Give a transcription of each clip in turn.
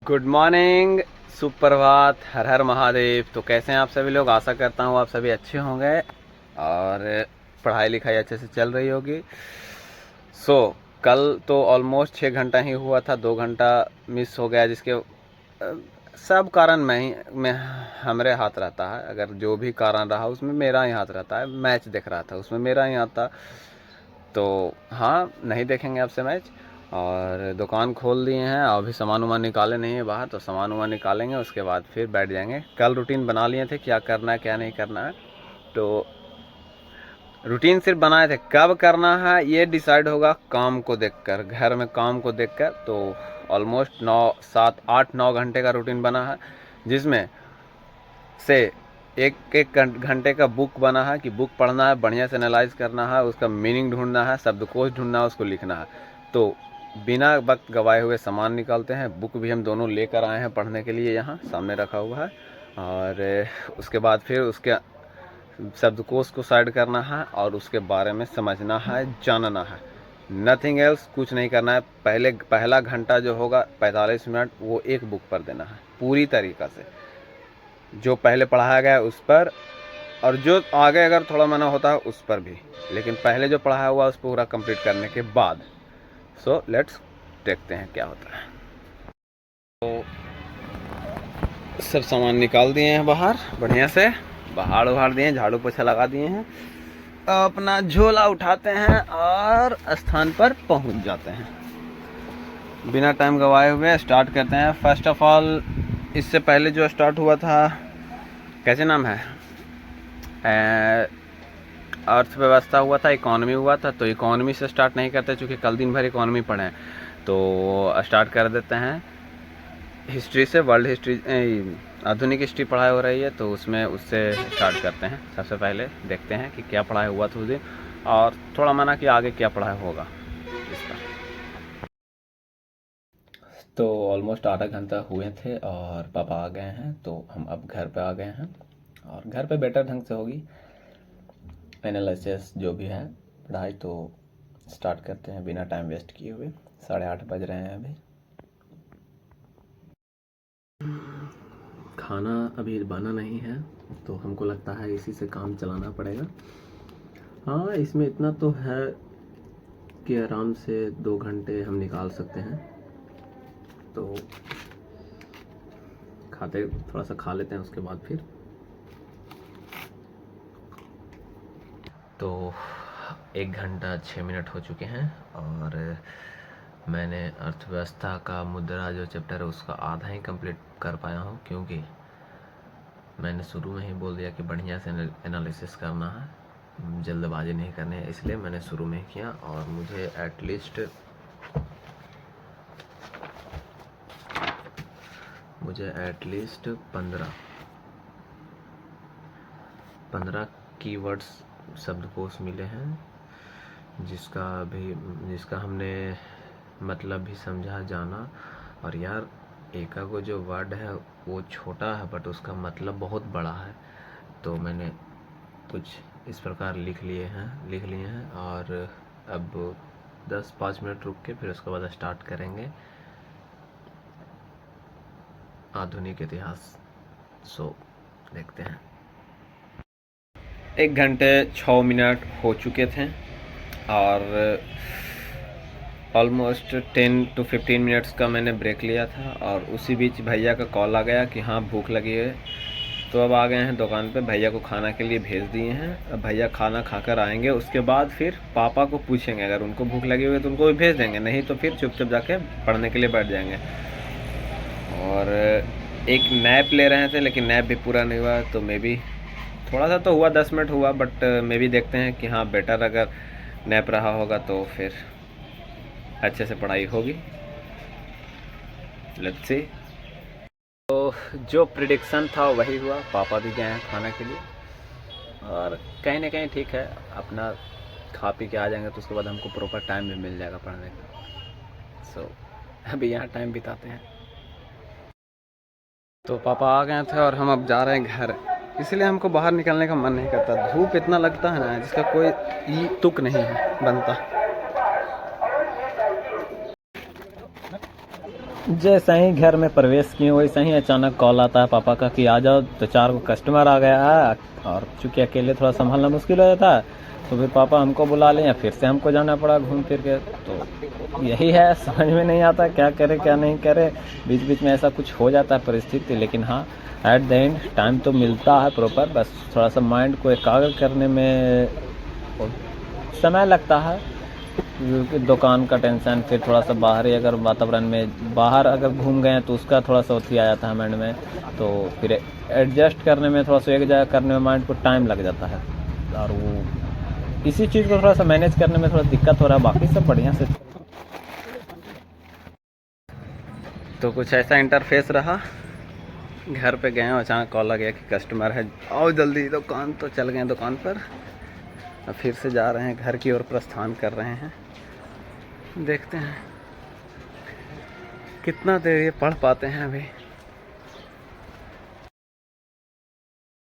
Good morning, सुप्रभात, हर हर महादेव। तो कैसे हैं आप सभी लोग? आशा करता हूँ आप सभी अच्छे होंगे और पढ़ाई लिखाई अच्छे से चल रही होगी। कल तो ऑलमोस्ट 6 घंटा ही हुआ था, 2 घंटा मिस हो गया, जिसके सब कारण मैं हमारे हाथ रहता है। अगर जो भी कारण रहा उसमें मेरा ही हाथ रहता है। मैच देख रहा था, उसमें मेरा ही हाथ था। तो हाँ, नहीं देखेंगे आपसे मैच। और दुकान खोल दिए हैं, अभी सामान वामान निकाले नहीं है बाहर, तो सामान वामान निकालेंगे, उसके बाद फिर बैठ जाएंगे। कल रूटीन बना लिए थे क्या करना है क्या नहीं करना है, तो रूटीन सिर्फ बनाए थे। कब करना है ये डिसाइड होगा काम को देखकर, घर में काम को देखकर। तो ऑलमोस्ट 9 7 8 9 घंटे का रूटीन बना है, जिसमें से एक एक घंटे का बुक बना है कि बुक पढ़ना है, बढ़िया से एनालाइज करना है, उसका मीनिंग ढूंढना है, शब्दकोश ढूंढना है, उसको लिखना है। तो बिना वक्त गवाए हुए सामान निकालते हैं। बुक भी हम दोनों लेकर आए हैं पढ़ने के लिए, यहाँ सामने रखा हुआ है। और उसके बाद फिर उसके शब्दकोश को साइड करना है और उसके बारे में समझना है, जानना है। नथिंग एल्स, कुछ नहीं करना है। पहला घंटा जो होगा 45 मिनट, वो एक बुक पर देना है पूरी तरीक़ा से, जो पहले पढ़ाया गया उस पर, और जो आगे अगर थोड़ा मना होता है उस पर भी, लेकिन पहले जो पढ़ाया हुआ उस पूरा कंप्लीट करने के बाद। लेट्स देखते हैं क्या होता है। तो सब सामान निकाल दिए हैं बाहर, बढ़िया से बहाड़ उहाड़ दिए हैं, झाड़ू पोछा लगा दिए हैं। अपना झोला उठाते हैं और स्थान पर पहुंच जाते हैं। बिना टाइम गवाए हुए स्टार्ट करते हैं। फर्स्ट ऑफ ऑल, इससे पहले जो स्टार्ट हुआ था, कैसे नाम है, अर्थव्यवस्था हुआ था, इकोनॉमी हुआ था। तो इकोनॉमी से स्टार्ट नहीं करते, चूँकि कल दिन भर इकोनॉमी पढ़े, तो स्टार्ट कर देते हैं हिस्ट्री से। वर्ल्ड हिस्ट्री, आधुनिक हिस्ट्री पढ़ाई हो रही है, तो उससे स्टार्ट करते हैं। सबसे पहले देखते हैं कि क्या पढ़ाई हुआ था उस दिन, और थोड़ा माना कि आगे क्या पढ़ाई होगा इसका। तो ऑलमोस्ट आधा घंटा हुए थे और पापा आ गए हैं, तो हम अब घर पे आ गए हैं और घर पे बेटर ढंग से होगी एनालिसिस जो भी है पढ़ाई। तो स्टार्ट करते हैं बिना टाइम वेस्ट किए हुए। 8:30 बज रहे हैं अभी। खाना अभी बना नहीं है, तो हमको लगता है इसी से काम चलाना पड़ेगा। हाँ, इसमें इतना तो है कि आराम से 2 घंटे हम निकाल सकते हैं। तो खाते थोड़ा सा खा लेते हैं, उसके बाद फिर। तो 1 घंटा 6 मिनट हो चुके हैं और मैंने अर्थव्यवस्था का मुद्रा जो चैप्टर है उसका आधा ही कंप्लीट कर पाया हूँ, क्योंकि मैंने शुरू में ही बोल दिया कि बढ़िया से एनालिसिस करना है, जल्दबाजी नहीं करनी है, इसलिए मैंने शुरू में ही किया। और मुझे एटलीस्ट 15 कीवर्ड्स शब्दकोश मिले हैं, जिसका हमने मतलब भी समझा, जाना। और यार, एका को जो वर्ड है वो छोटा है बट उसका मतलब बहुत बड़ा है। तो मैंने कुछ इस प्रकार लिख लिए हैं और अब 10-5 मिनट रुक के फिर उसके बाद स्टार्ट करेंगे आधुनिक इतिहास। देखते हैं। 1 घंटे 6 मिनट हो चुके थे और ऑलमोस्ट 10 to 15 मिनट्स का मैंने ब्रेक लिया था, और उसी बीच भैया का कॉल आ गया कि हाँ भूख लगी है। तो अब आ गए हैं दुकान पे, भैया को खाना के लिए भेज दिए हैं। अब भैया खाना खाकर आएंगे, उसके बाद फिर पापा को पूछेंगे, अगर उनको भूख लगी हुई है तो उनको भी भेज देंगे, नहीं तो फिर चुपचाप जाके पढ़ने के लिए बैठ जाएंगे। और एक नैप ले रहे थे, लेकिन नैप भी पूरा नहीं हुआ, तो मे बी थोड़ा सा तो हुआ, 10 मिनट हुआ, बट मे बी देखते हैं कि हाँ बेटर अगर नैप रहा होगा तो फिर अच्छे से पढ़ाई होगी। Let's see. तो जो प्रिडिक्शन था वही हुआ, पापा भी गए हैं खाने के लिए, और कहीं ना कहीं ठीक है, अपना खा पी के आ जाएंगे तो उसके बाद हमको प्रॉपर टाइम भी मिल जाएगा पढ़ने का। अभी यहाँ टाइम बिताते हैं। तो पापा आ गए थे और हम अब जा रहे हैं घर, इसलिए हमको बाहर निकलने का मन नहीं करता। धूप इतना लगता है ना, जिसका कोई तुक नहीं है बनता। जैसे ही घर में प्रवेश किए वैसे ही अचानक कॉल आता है पापा का कि आ जाओ, तो 4 कस्टमर आ गया है। और चूंकि अकेले थोड़ा संभालना मुश्किल हो जाता है, तो फिर पापा हमको बुला लें या फिर से हमको जाना पड़ा घूम फिर के। तो यही है, समझ में नहीं आता क्या करे क्या नहीं करे। बीच बीच में ऐसा कुछ हो जाता है परिस्थिति, लेकिन हाँ, एट द एंड टाइम तो मिलता है प्रॉपर। बस थोड़ा सा माइंड को एकाग्र करने में समय लगता है, क्योंकि दुकान का टेंशन, फिर थोड़ा सा बाहरी अगर वातावरण में बाहर अगर घूम गए तो उसका थोड़ा सा उठी आ जाता है माइंड में। तो फिर एडजस्ट करने में, थोड़ा सा एक जगह करने में माइंड को टाइम लग जाता है। और वो इसी चीज़ को थोड़ा सा मैनेज करने में थोड़ा दिक्कत हो रहा है, बाकी सब बढ़िया से। तो कुछ ऐसा इंटरफेस रहा। घर पे गए, अचानक कॉल आ गया कि कस्टमर है, आओ जल्दी दुकान। तो चल गए दुकान पर। अब फिर से जा रहे हैं घर की ओर, प्रस्थान कर रहे हैं। देखते हैं कितना देर ये पढ़ पाते हैं अभी।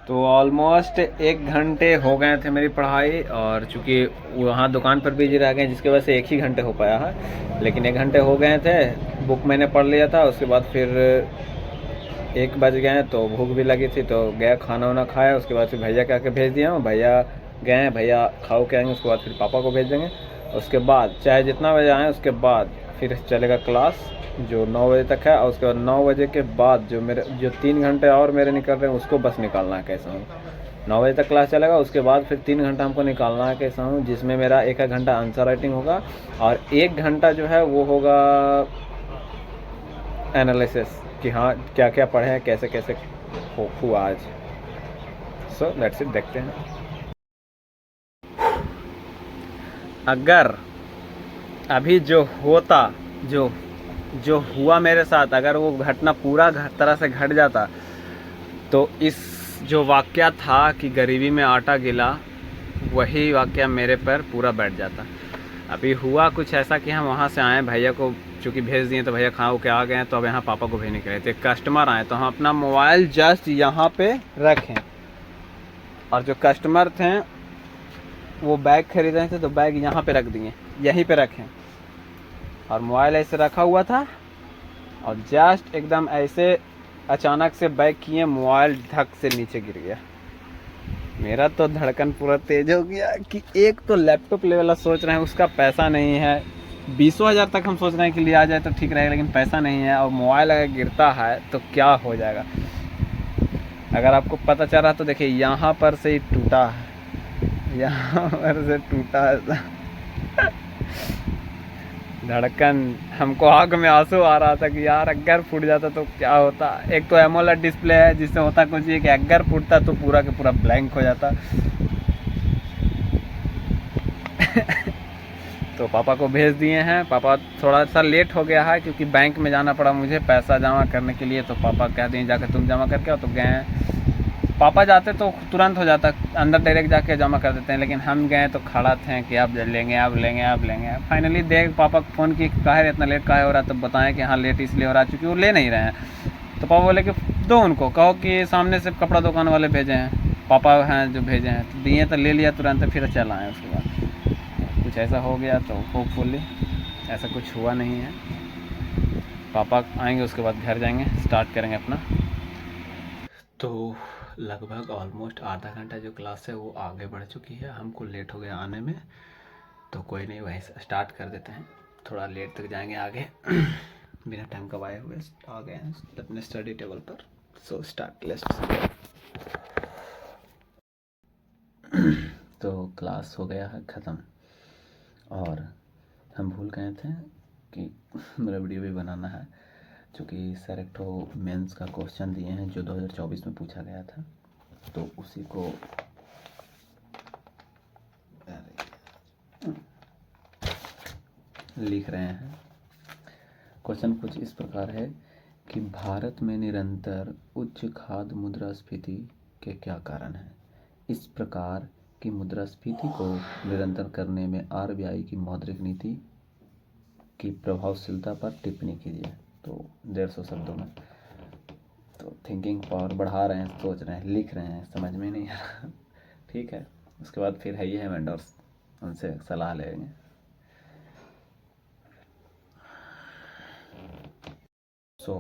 तो ऑलमोस्ट 1 घंटे हो गए थे मेरी पढ़ाई, और चूँकि वहाँ दुकान पर बिजी रह गए जिसकी वजह से 1 ही घंटे हो पाया है। लेकिन 1 घंटे हो गए थे, बुक मैंने पढ़ लिया था। उसके बाद फिर 1 बज गए, तो भूख भी लगी थी, तो गया खाना वाना खाया। उसके बाद फिर भैया के आके भेज दिया हूँ। भैया गए, भैया खाओ के आएंगे, उसके बाद फिर पापा को भेज देंगे। उसके बाद चाहे जितना बजे आएँ, उसके बाद फिर चलेगा क्लास जो 9 बजे तक है। और उसके बाद 9 बजे के बाद जो 3 घंटे और मेरे निकल रहे हैं, उसको बस निकालना है कैसा हूँ। 9 बजे तक क्लास चलेगा, उसके बाद फिर 3 घंटा हमको निकालना है कैसा हूँ, जिसमें मेरा 1 घंटा आंसर राइटिंग होगा और 1 घंटा जो है वो होगा एनालिसिस, कि हाँ क्या क्या पढ़े हैं, कैसे कैसे हुआ आज। सो लेट्स इट, देखते हैं। अगर अभी जो होता, जो जो हुआ मेरे साथ, अगर वो घटना पूरा तरह से घट जाता, तो इस जो वाक़या था कि गरीबी में आटा गिला, वही वाक़या मेरे पर पूरा बैठ जाता। अभी हुआ कुछ ऐसा कि हम वहाँ से आए, भैया को चूँकि भेज दिए, तो भैया खा के आ गए। तो अब यहाँ पापा को भेजने के लिए थे, कस्टमर आए, तो हम अपना मोबाइल जस्ट यहाँ पे रखें, और जो कस्टमर थे वो बैग खरीद रहे थे, तो बैग यहाँ पे रख दिए, यहीं पे रखें। और मोबाइल ऐसे रखा हुआ था, और जस्ट एकदम ऐसे अचानक से बैग किए, मोबाइल धक से नीचे गिर गया। मेरा तो धड़कन पूरा तेज हो गया कि एक तो लैपटॉप ले वाला सोच रहे हैं, उसका पैसा नहीं है। 20,000 तक हम सोच रहे हैं कि लिया जाए तो ठीक रहेगा, लेकिन पैसा नहीं है। और मोबाइल अगर गिरता है तो क्या हो जाएगा। अगर आपको पता चल रहा तो देखिए, यहाँ पर से ही टूटा है, यहाँ पर से टूटा है। धड़कन, हमको आँख में आंसू आ रहा था कि यार अगर फूट जाता तो क्या होता। एक तो एमोलेड डिस्प्ले है, जिससे होता कुछ ये कि अगर फूटता तो पूरा के पूरा ब्लैंक हो जाता। तो पापा को भेज दिए हैं। पापा थोड़ा सा लेट हो गया है, क्योंकि बैंक में जाना पड़ा मुझे पैसा जमा करने के लिए। तो पापा कह दिए जाकर तुम जमा करके आओ, तो गए। पापा जाते तो तुरंत हो जाता, अंदर डायरेक्ट जाके जमा कर देते हैं, लेकिन हम गए तो खड़ा थे कि आप लेंगे, आप लेंगे, आप लेंगे। फाइनली देख पापा को फ़ोन की, काहे इतना लेट काहे हो रहा है, तब बताएं कि हाँ लेट इसलिए हो रहा है, चूँकि वो ले नहीं रहे हैं। तो पापा बोले कि दो उनको, कहो कि सामने से कपड़ा दुकान वाले भेजे हैं, पापा हैं जो भेजे हैं। तो दिए, तो ले लिया तुरंत, फिर चल आए। उसके बाद कुछ ऐसा हो गया, तो होपफुली ऐसा कुछ हुआ नहीं है। पापा आएंगे, उसके बाद घर जाएंगे, स्टार्ट करेंगे अपना। तो लगभग ऑलमोस्ट आधा घंटा जो क्लास है वो आगे बढ़ चुकी है, हमको लेट हो गया आने में। तो कोई नहीं, वहीं से स्टार्ट कर देते हैं, थोड़ा लेट तक जाएंगे आगे। बिना टाइम गवाए हुए आ गए हैं अपने स्टडी टेबल पर। So start, let's. तो क्लास हो गया है ख़त्म, और हम भूल गए थे कि मेरा वीडियो भी बनाना है, क्योंकि सर एक तो मेंस का क्वेश्चन दिए हैं जो 2024 में पूछा गया था, तो उसी को लिख रहे हैं। क्वेश्चन कुछ इस प्रकार है कि भारत में निरंतर उच्च खाद्य मुद्रास्फीति के क्या कारण हैं। इस प्रकार की मुद्रास्फीति को निरंतर करने में आरबीआई की मौद्रिक नीति की प्रभावशीलता पर टिप्पणी कीजिए। तो 150 शब्दों में। तो थिंकिंग पावर बढ़ा रहे हैं, सोच रहे हैं, लिख रहे हैं, समझ में नहीं आ रहा। ठीक है, उसके बाद फिर है ये है वेंडर्स, उनसे सलाह लेंगे। सो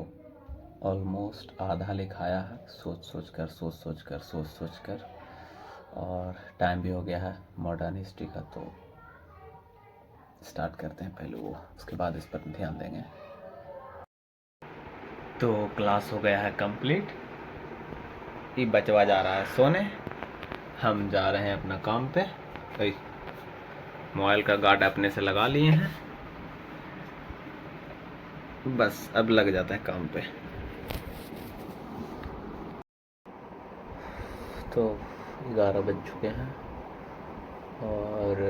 ऑलमोस्ट आधा लिखाया है, सोच सोच कर, और टाइम भी हो गया है मॉडर्न हिस्ट्री का। तो स्टार्ट करते हैं पहले वो, उसके बाद इस पर ध्यान देंगे। तो क्लास हो गया है कंप्लीट, ये बचवा जा रहा है सोने, हम जा रहे हैं अपना काम पे। भाई मोबाइल का गार्ड अपने से लगा लिए हैं, बस अब लग जाता है काम पे। तो 11 बज चुके हैं और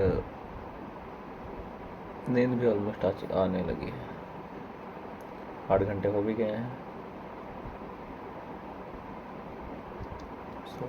नींद भी ऑलमोस्ट आने लगी है, 8 घंटे हो भी गए हैं। सो